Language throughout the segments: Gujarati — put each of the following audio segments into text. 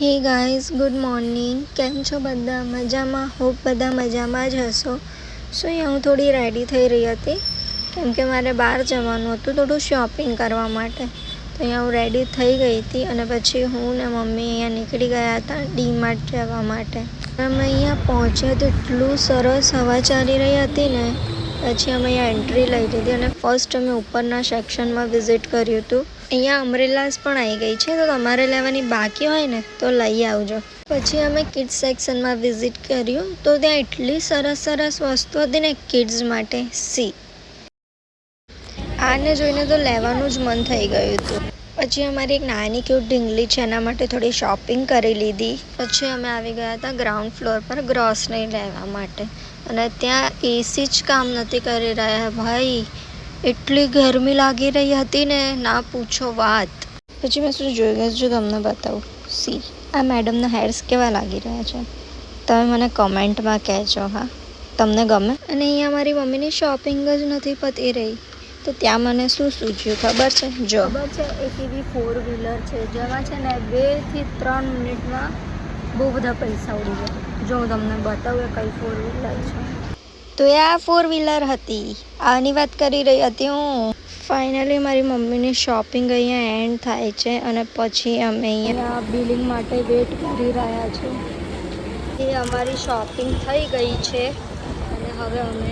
Hey guys, good morning. કેમ છો બધા? મજામાં? હોપ બધા મજામાં જ હશો. સો અહીંયા હું થોડી રેડી થઈ રહી હતી કેમ કે મારે બહાર જવાનું હતું થોડું શોપિંગ કરવા માટે. તો અહીંયા હું રેડી થઈ ગઈ હતી અને પછી હું ને મમ્મી અહીંયા નીકળી ગયા હતા ડીમાર્ટ જવા માટે. અમે અહીંયા પહોંચ્યા તો એટલું સરસ હવા ચાલી રહી હતી ને, પછી અમે અહીંયા એન્ટ્રી લઈ લીધી અને ફર્સ્ટ અમે ઉપરના સેક્શનમાં વિઝિટ કર્યું હતું. અહીંયા અમ્બ્રેલાસ પણ આવી ગઈ છે, તો તમારે લેવાની બાકી હોય ને તો લઈ આવજો. પછી અમે કિડ્સ સેક્શનમાં વિઝિટ કર્યું તો ત્યાં એટલી સરસ વસ્તુ હતી ને કિડ્સ માટે. આને જોઈને તો લેવાનું જ મન થઈ ગયું હતું. પછી અમારી એક નાની ક્યુટ ઢીંગલી છે, એના માટે થોડી શોપિંગ કરી લીધી. પછી અમે આવી ગયા હતા ગ્રાઉન્ડ ફ્લોર પર ગ્રોસરી લેવા માટે અને ત્યાં એસી જ કામ નથી કરી રહ્યા ભાઈ. એટલી ગરમી લાગી રહી હતી ને, ના પૂછો વાત. પછી મેં શું જોઈ ગઈ છું તમને બતાવું. આ મેડમના હેર્સ કેવા લાગી રહ્યા છે તમે મને કમેન્ટમાં કહેજો. હા, તમને ગમે? અને અહીંયા મારી મમ્મીની શોપિંગ જ નથી પતી રહી, તો ત્યાં મને શું સૂચ્યું ખબર છે? જો ખબર છે, એક એવી 4 વ્હીલર છે જેમાં છે ને 2 થી 3 મિનિટમાં બહુ બધા પૈસા ઉડી જાય. જો હું તમને બતાવું એ કઈ 4 વ્હીલર છે. તો એ આ 4 વ્હીલર હતી, આની વાત કરી રહી હતી હું. ફાઇનલી મારી મમ્મીની શોપિંગ અહીંયા એન્ડ થાય છે અને પછી અમે અહીંયા બિલિંગ માટે વેટ કરી રહ્યા છીએ. એ અમારી શોપિંગ થઈ ગઈ છે અને હવે અમે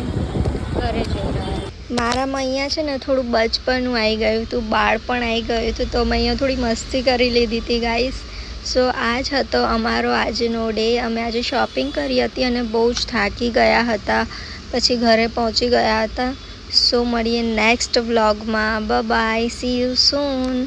ઘરે જઈ રહ્યા. મારામાં અહીંયા છે ને થોડું બચપણું આવી ગયું હતું, બાળપણ આવી ગયું હતું, તો અમે અહીંયા થોડી મસ્તી કરી લીધી હતી ગાઈસ. સો આ જ હતો અમારો આજનો ડે. અમે આજે શોપિંગ કરી હતી અને બહુ જ થાકી ગયા હતા, પછી ઘરે પહોંચી ગયા હતા. સો મળીએ નેક્સ્ટ વ્લોગમાં. Bye, see you soon.